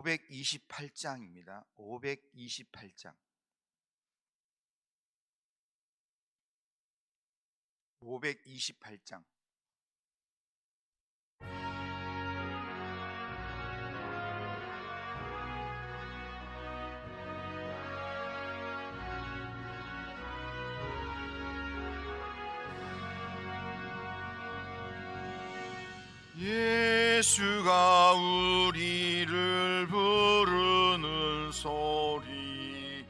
528장입니다. 528장. 528장. 예수가 우리를 부르는 소리,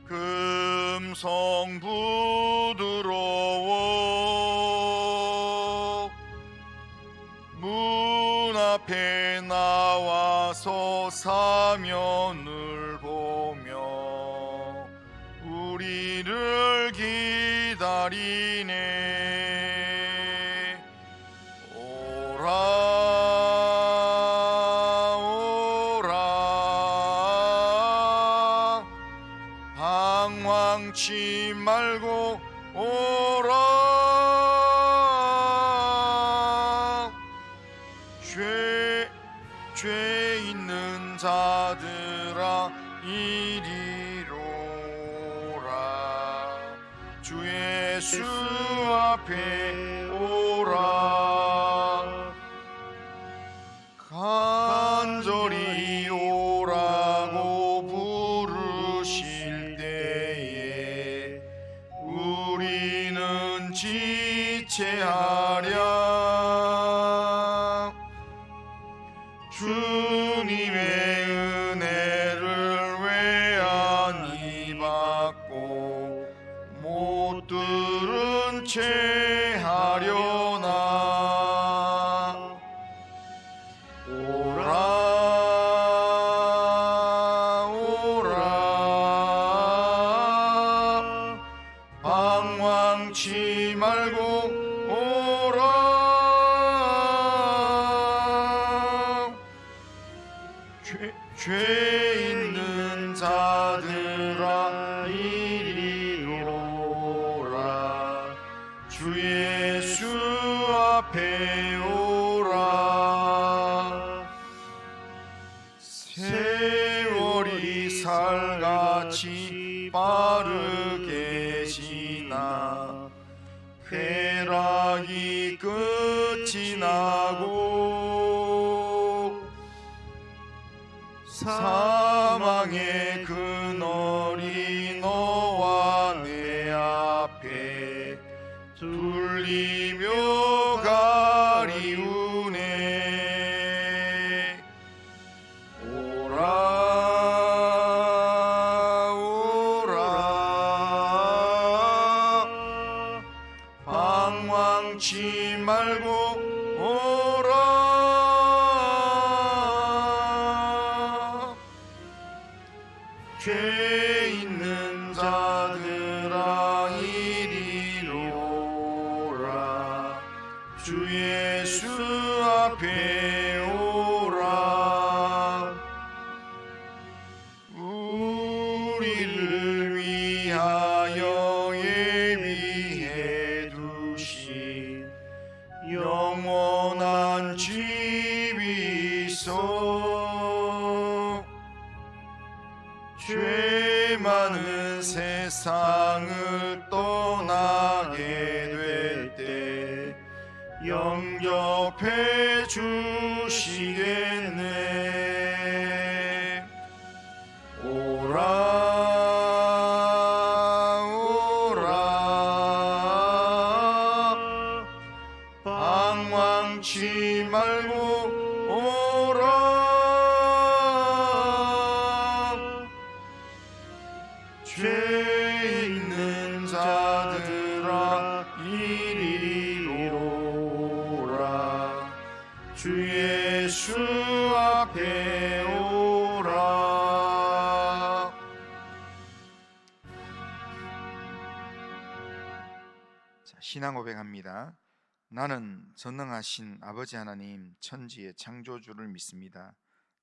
금성 부드러워. 문 앞에 나와서 사면을 보며 우리를 기다리네. 오라 오라, 방황치 말고 오라. 죄 있는 자들아 이리로 오라. 주 예수 앞에 오라. 간절히 오라고 부르실 때에 우리는 지체하랴. 주님의 은혜를 왜 안 받고 못 들은 채 하려나. 오라 오라, 방황치 말고 오라. 죄 있는 자들아 이리로 오라. 주 예수 앞에 오라. 세월이 살같이 빠르게 지나 쾌락이 끝이 나고 사망의 그늘이 너와 내 앞에 둘리며 가리우네. 오라 오라, 방황치 말고 오라. 죄 있는 자들아 이리로 오라. 주 예수 앞에 오라. 우리를 위하여 예비해 두신 영원한 집이 있어. 죄 많은 세상을 떠나게 될 때 영접해 주시겠네. 오라 오라, 방황치 말고 오라. 죄 있는 자들아 이리로 오라. 주 예수 앞에 오라. 자, 신앙 고백합니다. 나는 전능하신 아버지 하나님 천지의 창조주를 믿습니다.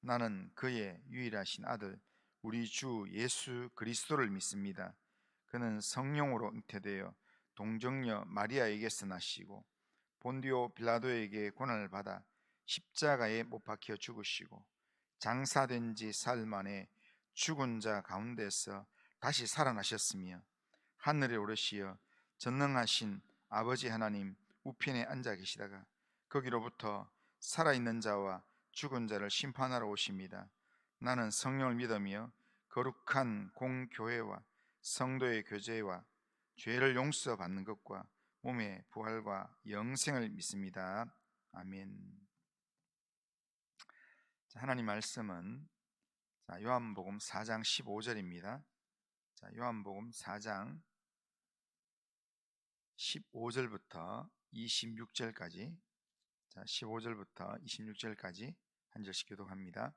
나는 그의 유일하신 아들 우리 주 예수 그리스도를 믿습니다. 그는 성령으로 잉태되어 동정녀 마리아에게서 나시고 본디오 빌라도에게 고난을 받아 십자가에 못 박혀 죽으시고 장사된 지 사흘 만에 죽은 자 가운데서 다시 살아나셨으며 하늘에 오르시어 전능하신 아버지 하나님 우편에 앉아 계시다가 거기로부터 살아있는 자와 죽은 자를 심판하러 오십니다. 나는 성령을 믿으며 거룩한 공교회와 성도의 교제와 죄를 용서받는 것과 몸의 부활과 영생을 믿습니다. 아멘. 하나님 말씀은 요한복음 4장 15절입니다. 요한복음 4장 15절부터 26절까지 15절부터 26절까지 한 절씩 교독합니다.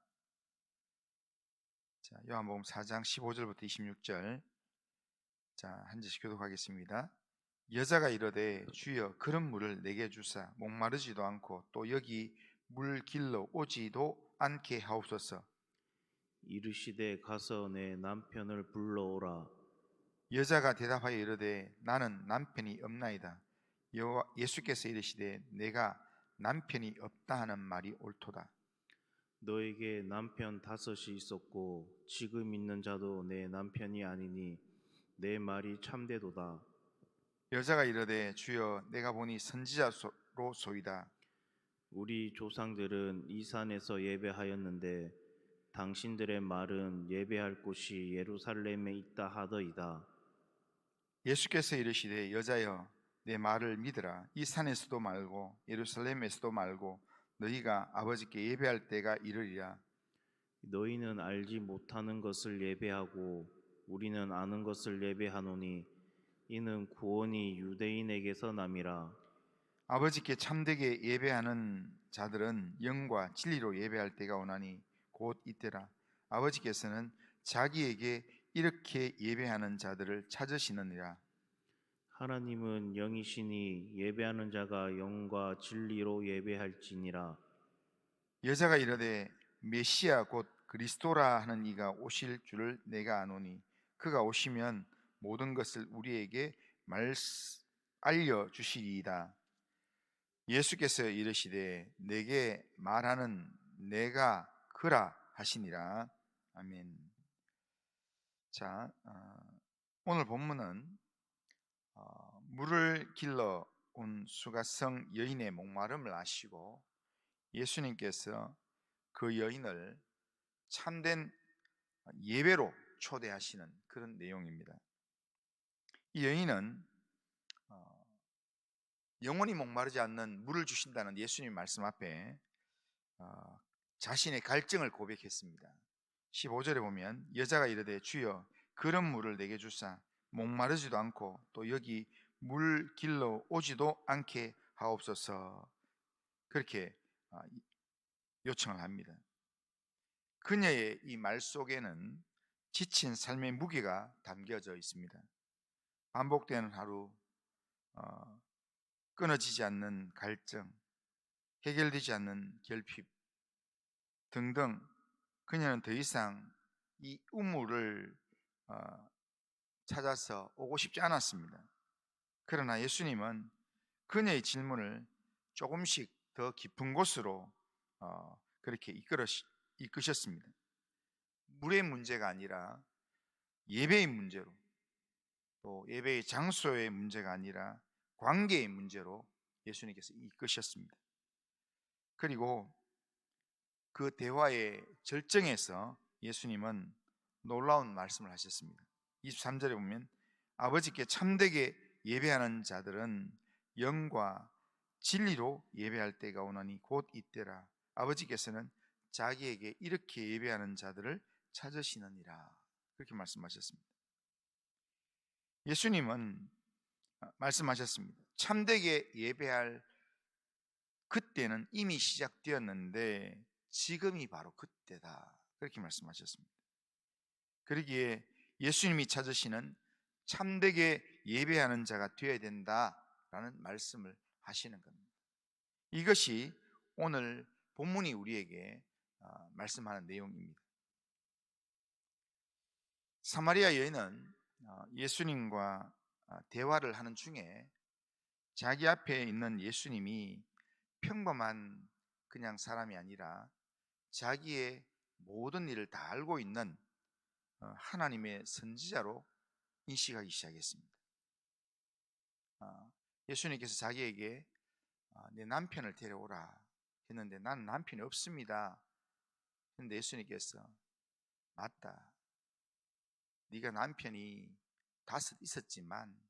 요한복음 4장 15절부터 26절 한 절씩 교독하겠습니다. 여자가 이르되 주여 그런 물을 내게 주사 목마르지도 않고 또 여기 물 길러 오지도 않게 하옵소서. 이르시되 가서 내 남편을 불러오라. 여자가 대답하여 이르되 나는 남편이 없나이다. 예수께서 이르시되 내가 남편이 없다 하는 말이 옳도다. 너에게 남편 5이 있었고 지금 있는 자도 내 남편이 아니니 내 말이 참되도다. 여자가 이르되 주여 내가 보니 선지자로 소이다. 우리 조상들은 이 산에서 예배하였는데 당신들의 말은 예배할 곳이 예루살렘에 있다 하더이다. 예수께서 이르시되 여자여 내 말을 믿으라. 이 산에서도 말고 예루살렘에서도 말고 너희가 아버지께 예배할 때가 이르리라. 너희는 알지 못하는 것을 예배하고 우리는 아는 것을 예배하노니 이는 구원이 유대인에게서 남이라. 아버지께 참되게 예배하는 자들은 영과 진리로 예배할 때가 오나니 곧 이때라. 아버지께서는 자기에게 이렇게 예배하는 자들을 찾으시느니라. 하나님은 영이시니 예배하는 자가 영과 진리로 예배할지니라. 여자가 이르되 메시아 곧 그리스도라 하는 이가 오실 줄을 내가 아노니 그가 오시면 모든 것을 우리에게 알려주시리이다. 예수께서 이르시되 내게 말하는 내가 그라 하시니라. 아멘. 오늘 본문은 물을 길러 온 수가성 여인의 목마름을 아시고 예수님께서 그 여인을 참된 예배로 초대하시는 그런 내용입니다. 이 여인은 영원히 목마르지 않는 물을 주신다는 예수님 말씀 앞에 자신의 갈증을 고백했습니다. 15절에 보면 여자가 이르되 주여 그런 물을 내게 주사 목마르지도 않고 또 여기 물 길러 오지도 않게 하옵소서. 그렇게 요청을 합니다. 그녀의 이 말 속에는 지친 삶의 무게가 담겨져 있습니다. 반복되는 하루, 끊어지지 않는 갈증, 해결되지 않는 결핍 등등, 그녀는 더 이상 이 우물을 찾아서 오고 싶지 않았습니다. 그러나 예수님은 그녀의 질문을 조금씩 더 깊은 곳으로 그렇게 이끄셨습니다. 물의 문제가 아니라 예배의 문제로, 또 예배의 장소의 문제가 아니라 관계의 문제로 예수님께서 이끄셨습니다. 그리고 그 대화의 절정에서 예수님은 놀라운 말씀을 하셨습니다. 23절에 보면 아버지께 참되게 예배하는 자들은 영과 진리로 예배할 때가 오나니 곧 이때라. 아버지께서는 자기에게 이렇게 예배하는 자들을 찾으시느니라. 그렇게 말씀하셨습니다. 예수님은 말씀하셨습니다. 참되게 예배할 그때는 이미 시작되었는데 지금이 바로 그때다. 그렇게 말씀하셨습니다. 그러기에 예수님이 찾으시는 참되게 예배하는 자가 되어야 된다라는 말씀을 하시는 겁니다. 이것이 오늘 본문이 우리에게 말씀하는 내용입니다. 사마리아 여인은 예수님과 대화를 하는 중에 자기 앞에 있는 예수님이 평범한 그냥 사람이 아니라 자기의 모든 일을 다 알고 있는 하나님의 선지자로 인식하기 시작했습니다. 예수님께서 자기에게 내 남편을 데려오라 했는데 나는 남편이 없습니다. 근데 예수님께서 맞다. 네가 남편이 5 있었지만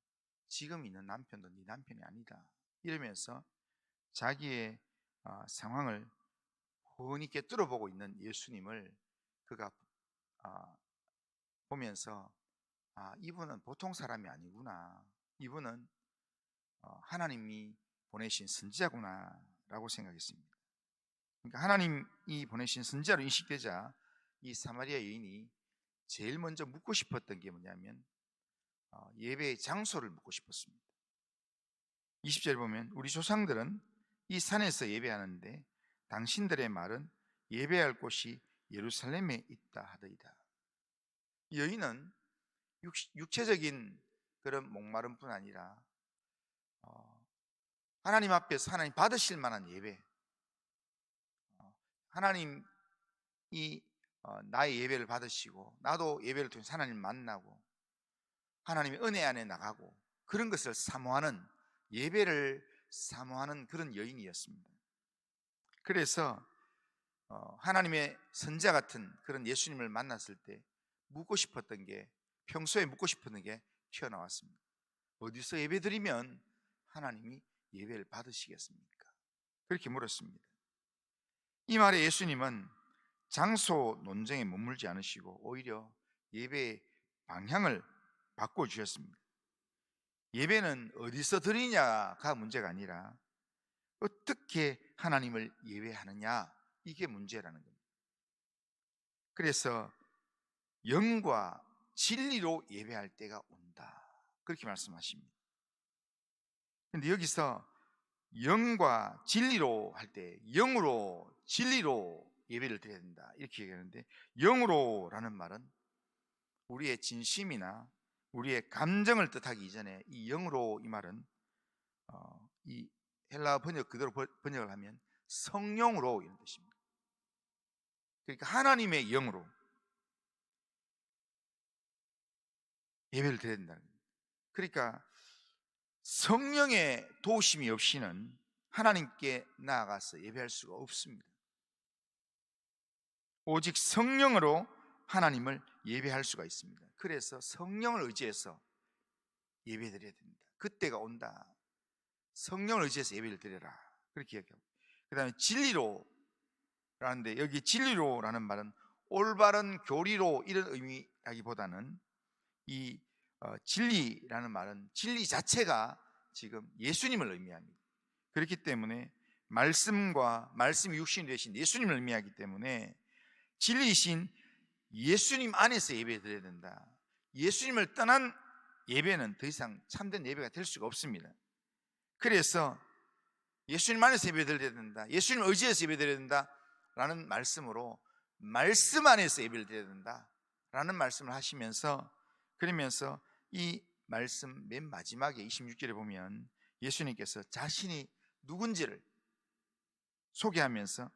지금 있는 남편도 네 남편이 아니다. 이러면서 자기의 상황을 훤히 꿰뚫어 보고 있는 예수님을 그가 보면서 이분은 보통 사람이 아니구나. 이분은 하나님이 보내신 선지자구나 라고 생각했습니다. 그러니까 하나님이 보내신 선지자로 인식되자 이 사마리아 여인이 제일 먼저 묻고 싶었던 게 뭐냐면 예배의 장소를 묻고 싶었습니다. 20절 보면 우리 조상들은 이 산에서 예배하는데 당신들의 말은 예배할 곳이 예루살렘에 있다 하더이다. 이 여인은 육체적인 그런 목마름뿐 아니라 하나님 앞에서 하나님 받으실 만한 예배, 하나님이 나의 예배를 받으시고 나도 예배를 통해서 하나님 만나고 하나님의 은혜 안에 나가고 그런 것을 사모하는, 예배를 사모하는 그런 여인이었습니다. 그래서 하나님의 선자 같은 그런 예수님을 만났을 때 묻고 싶었던 게, 평소에 묻고 싶었던 게 튀어나왔습니다. 어디서 예배드리면 하나님이 예배를 받으시겠습니까? 그렇게 물었습니다. 이 말에 예수님은 장소 논쟁에 머물지 않으시고 오히려 예배의 방향을 바꿔주셨습니다. 예배는 어디서 드리냐가 문제가 아니라 어떻게 하나님을 예배하느냐, 이게 문제라는 겁니다. 그래서 영과 진리로 예배할 때가 온다, 그렇게 말씀하십니다. 그런데 여기서 영과 진리로 할 때 영으로 진리로 예배를 드려야 된다 이렇게 얘기하는데, 영으로라는 말은 우리의 진심이나 우리의 감정을 뜻하기 이전에 이 영으로, 이 말은 이 헬라 번역 그대로 번역을 하면 성령으로 이런 뜻입니다. 그러니까 하나님의 영으로 예배를 드려야 된다는 겁니다. 그러니까 성령의 도우심이 없이는 하나님께 나아가서 예배할 수가 없습니다. 오직 성령으로 하나님을 예배할 수가 있습니다. 그래서 성령을 의지해서 예배드려야 됩니다. 그때가 온다. 성령을 의지해서 예배를 드려라, 그렇게 얘기합니다. 그 다음에 진리로 라는데, 여기 진리로라는 말은 올바른 교리로 이런 의미라기보다는 이 진리라는 말은 진리 자체가 지금 예수님을 의미합니다. 그렇기 때문에 말씀과 말씀이 육신이 되신 예수님을 의미하기 때문에 진리이신 예수님 안에서 예배 드려야 된다. 예수님을 떠난 예배는 더 이상 참된 예배가 될 수가 없습니다. 그래서 예수님 안에서 예배 드려야 된다, 예수님을 의지해서 예배 드려야 된다 라는 말씀으로 말씀 안에서 예배를 드려야 된다 라는 말씀을 하시면서, 그러면서 이 말씀 맨 마지막에 26절에 보면 예수님께서 자신이 누군지를 소개하면서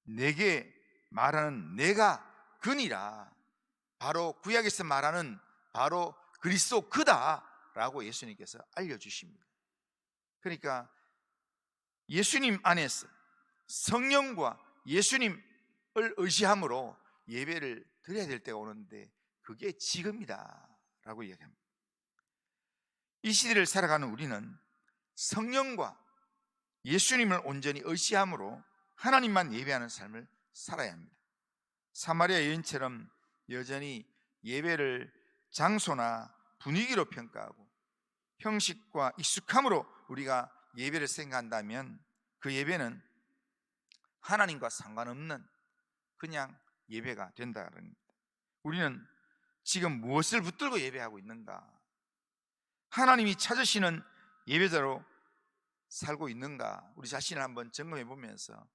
내게 말하는 내가 그니라, 바로 구약에서 말하는 바로 그리스도 그다 라고 예수님께서 알려주십니다. 그러니까 예수님 안에서 성령과 예수님을 의지함으로 예배를 드려야 될 때가 오는데 그게 지금이다 라고 이야기합니다. 이 시대를 살아가는 우리는 성령과 예수님을 온전히 의지함으로 하나님만 예배하는 삶을 살아야 합니다. 사마리아 여인처럼 여전히 예배를 장소나 분위기로 평가하고 형식과 익숙함으로 우리가 예배를 생각한다면 그 예배는 하나님과 상관없는 그냥 예배가 된다는 겁니다. 우리는 지금 무엇을 붙들고 예배하고 있는가? 하나님이 찾으시는 예배자로 살고 있는가? 우리 자신을 한번 점검해 보면서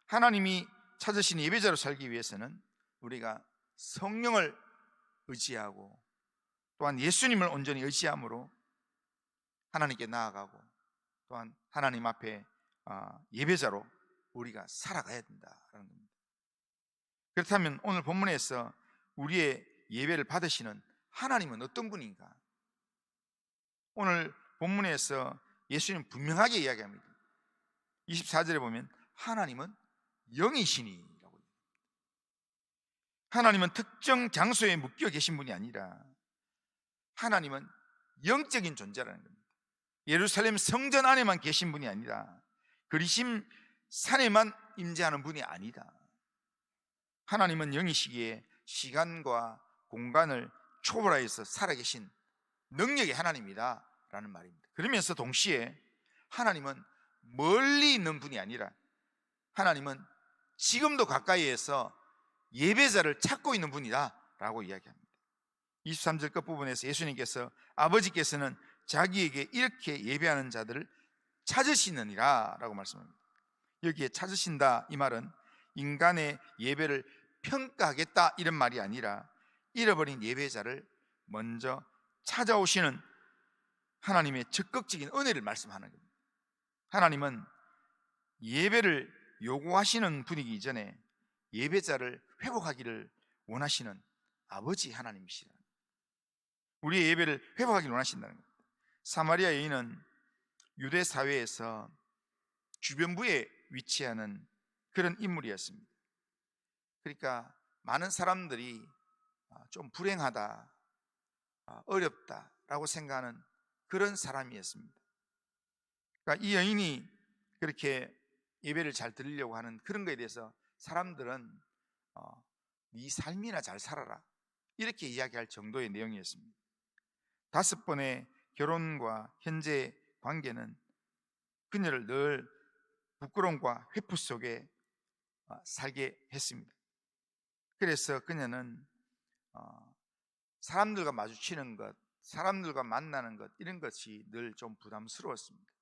하나님이 찾으시는 예배자로 살기 위해서는 우리가 성령을 의지하고 또한 예수님을 온전히 의지함으로 하나님께 나아가고 또한 하나님 앞에 예배자로 우리가 살아가야 된다는 겁니다. 그렇다면 오늘 본문에서 우리의 예배를 받으시는 하나님은 어떤 분인가? 오늘 본문에서 예수님 분명하게 이야기합니다. 24절에 보면 하나님은 영이시니라고. 하나님은 특정 장소에 묶여 계신 분이 아니라 하나님은 영적인 존재라는 겁니다. 예루살렘 성전 안에만 계신 분이 아니라 그리심 산에만 임재하는 분이 아니다. 하나님은 영이시기에 시간과 공간을 초월하여서 살아계신 능력의 하나님이다 라는 말입니다. 그러면서 동시에 하나님은 멀리 있는 분이 아니라 하나님은 지금도 가까이에서 예배자를 찾고 있는 분이다 라고 이야기합니다. 23절 끝부분에서 예수님께서 아버지께서는 자기에게 이렇게 예배하는 자들을 찾으시느니라 라고 말씀합니다. 여기에 찾으신다 이 말은 인간의 예배를 평가하겠다 이런 말이 아니라 잃어버린 예배자를 먼저 찾아오시는 하나님의 적극적인 은혜를 말씀하는 겁니다. 하나님은 예배를 요구하시는 분이기 이전에 예배자를 회복하기를 원하시는 아버지 하나님이시라. 우리의 예배를 회복하기를 원하신다는 겁니다. 사마리아 여인은 유대 사회에서 주변부에 위치하는 그런 인물이었습니다. 그러니까 많은 사람들이 좀 불행하다, 어렵다라고 생각하는 그런 사람이었습니다. 그러니까 이 여인이 그렇게 예배를 잘 드리려고 하는 그런 것에 대해서 사람들은 네 삶이나 잘 살아라 이렇게 이야기할 정도의 내용이었습니다. 5번의 결혼과 현재 관계는 그녀를 늘 부끄러움과 회프 속에 살게 했습니다. 그래서 그녀는 사람들과 마주치는 것, 사람들과 만나는 것 이런 것이 늘 좀 부담스러웠습니다.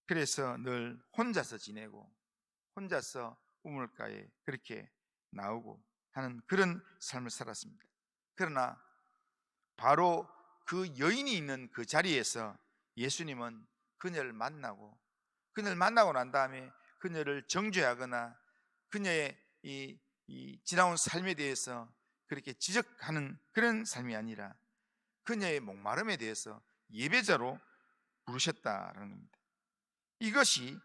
그래서 늘 혼자서 지내고 혼자서 우물가에 그렇게 나오고 하는 그런 삶을 살았습니다. 그러나 바로 그 여인이 있는 그 자리에서 예수님은 그녀를 만나고 난 다음에 그녀를 정죄하거나 그녀의 이 지나온 삶에 대해서 그렇게 지적하는 그런 삶이 아니라 그녀의 목마름에 대해서 예배자로 부르셨다라는 겁니다. 이것이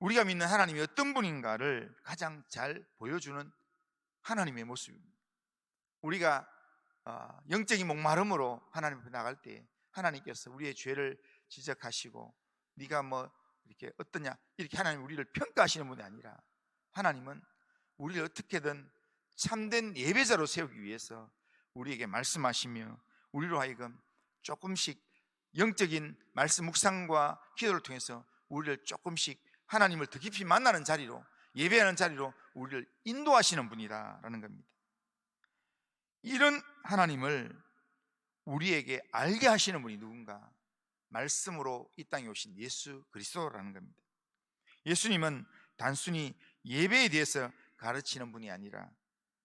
우리가 믿는 하나님이 어떤 분인가를 가장 잘 보여주는 하나님의 모습입니다. 우리가 영적인 목마름으로 하나님 앞에 나갈 때 하나님께서 우리의 죄를 지적하시고 네가 뭐 이렇게 어떠냐 이렇게 하나님 우리를 평가하시는 분이 아니라 하나님은 우리를 어떻게든 참된 예배자로 세우기 위해서 우리에게 말씀하시며 우리로 하여금 조금씩 영적인 말씀 묵상과 기도를 통해서 우리를 조금씩 하나님을 더 깊이 만나는 자리로 예배하는 자리로 우리를 인도하시는 분이다라는 겁니다. 이런 하나님을 우리에게 알게 하시는 분이 누군가? 말씀으로 이 땅에 오신 예수 그리스도라는 겁니다. 예수님은 단순히 예배에 대해서 가르치는 분이 아니라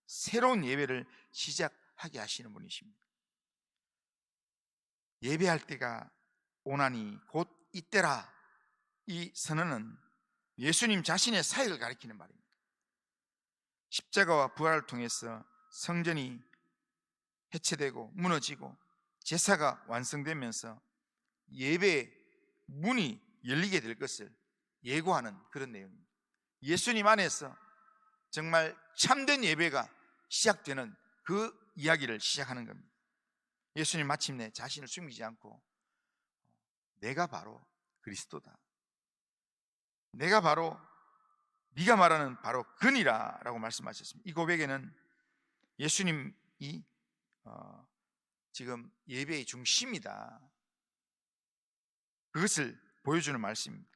새로운 예배를 시작하게 하시는 분이십니다. 예배할 때가 오나니 곧 이때라, 이 선언은 예수님 자신의 사역을 가리키는 말입니다. 십자가와 부활을 통해서 성전이 해체되고 무너지고 제사가 완성되면서 예배의 문이 열리게 될 것을 예고하는 그런 내용입니다. 예수님 안에서 정말 참된 예배가 시작되는 그 이야기를 시작하는 겁니다. 예수님 마침내 자신을 숨기지 않고 내가 바로 그리스도다, 내가 바로 네가 말하는 바로 그니라 라고 말씀하셨습니다. 이 고백에는 예수님이 지금 예배의 중심이다, 그것을 보여주는 말씀입니다.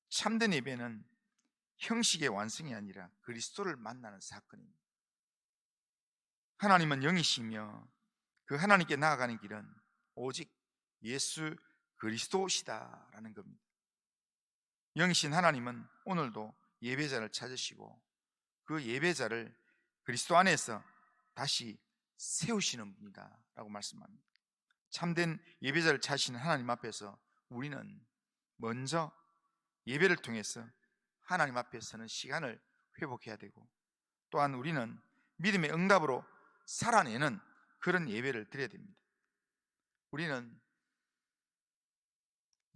참된 예배는 형식의 완성이 아니라 그리스도를 만나는 사건입니다. 하나님은 영이시며 그 하나님께 나아가는 길은 오직 예수 그리스도시다라는 겁니다. 영이신 하나님은 오늘도 예배자를 찾으시고 그 예배자를 그리스도 안에서 다시 세우시는 분이다 라고 말씀합니다. 참된 예배자를 찾으시는 하나님 앞에서 우리는 먼저 예배를 통해서 하나님 앞에 서는 시간을 회복해야 되고 또한 우리는 믿음의 응답으로 살아내는 그런 예배를 드려야 됩니다. 우리는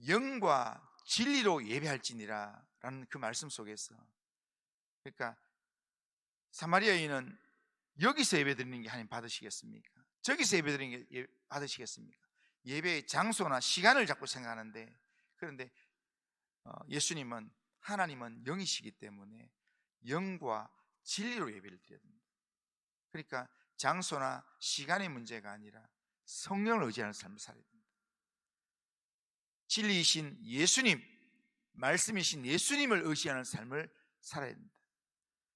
영과 진리로 예배할지니라 라는 그 말씀 속에서, 그러니까 사마리아 여인은 여기서 예배 드리는 게 하나님 받으시겠습니까? 저기서 예배 드리는 게 받으시겠습니까? 예배의 장소나 시간을 자꾸 생각하는데, 그런데 예수님은, 하나님은 영이시기 때문에 영과 진리로 예배를 드려야 됩니다. 그러니까 장소나 시간의 문제가 아니라 성령을 의지하는 삶을 살아야 됩니다. 진리이신 예수님, 말씀이신 예수님을 의지하는 삶을 살아야 됩니다.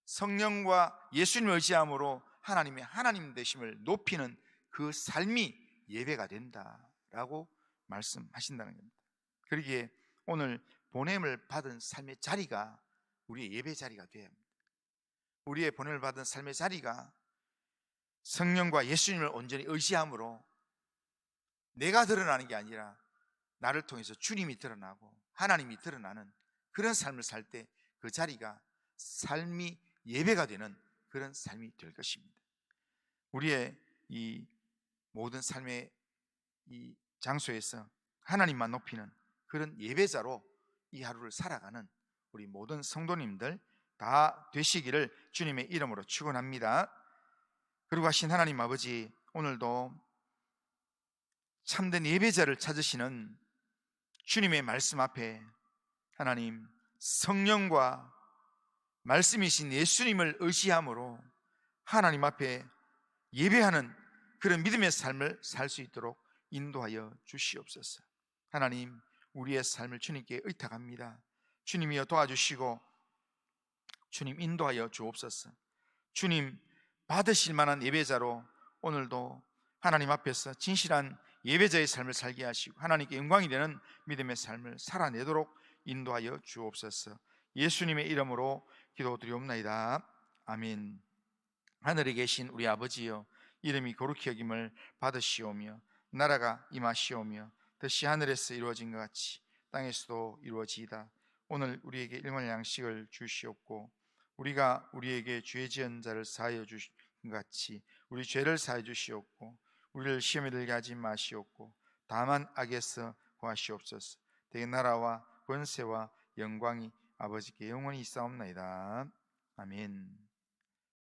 성령과 예수님을 의지함으로 하나님의 하나님 되심을 높이는 그 삶이 예배가 된다라고 말씀하신다는 겁니다. 그러기에 오늘 보냄을 받은 삶의 자리가 우리의 예배 자리가 되어야 합니다. 우리의 보냄을 받은 삶의 자리가 성령과 예수님을 온전히 의지함으로 내가 드러나는 게 아니라 나를 통해서 주님이 드러나고 하나님이 드러나는 그런 삶을 살 때 그 자리가 삶이 예배가 되는 그런 삶이 될 것입니다. 우리의 이 모든 삶의 이 장소에서 하나님만 높이는 그런 예배자로 이 하루를 살아가는 우리 모든 성도님들 다 되시기를 주님의 이름으로 축원합니다. 그리고 하신 하나님 아버지, 오늘도 참된 예배자를 찾으시는 주님의 말씀 앞에 하나님 성령과 말씀이신 예수님을 의지함으로 하나님 앞에 예배하는 그런 믿음의 삶을 살 수 있도록 인도하여 주시옵소서. 하나님, 우리의 삶을 주님께 의탁합니다. 주님이여 도와주시고 주님 인도하여 주옵소서. 주님 받으실 만한 예배자로 오늘도 하나님 앞에서 진실한 예배자의 삶을 살게 하시고 하나님께 영광이 되는 믿음의 삶을 살아내도록 인도하여 주옵소서. 예수님의 이름으로 기도드리옵나이다. 아멘. 하늘에 계신 우리 아버지여, 이름이 거룩히 여김을 받으시오며 나라가 임하시오며 뜻이 하늘에서 이루어진 것 같이 땅에서도 이루어지이다. 오늘 우리에게 일용할 양식을 주시옵고 우리가 우리에게 죄 지은 자를 사하여 주신 것 같이 우리 죄를 사하여 주시옵고 우리를 시험에 들게 하지 마시옵고 다만 악에서 구하시옵소서. 대개 나라와 권세와 영광이 아버지께 영원히 있사옵나이다. 아멘.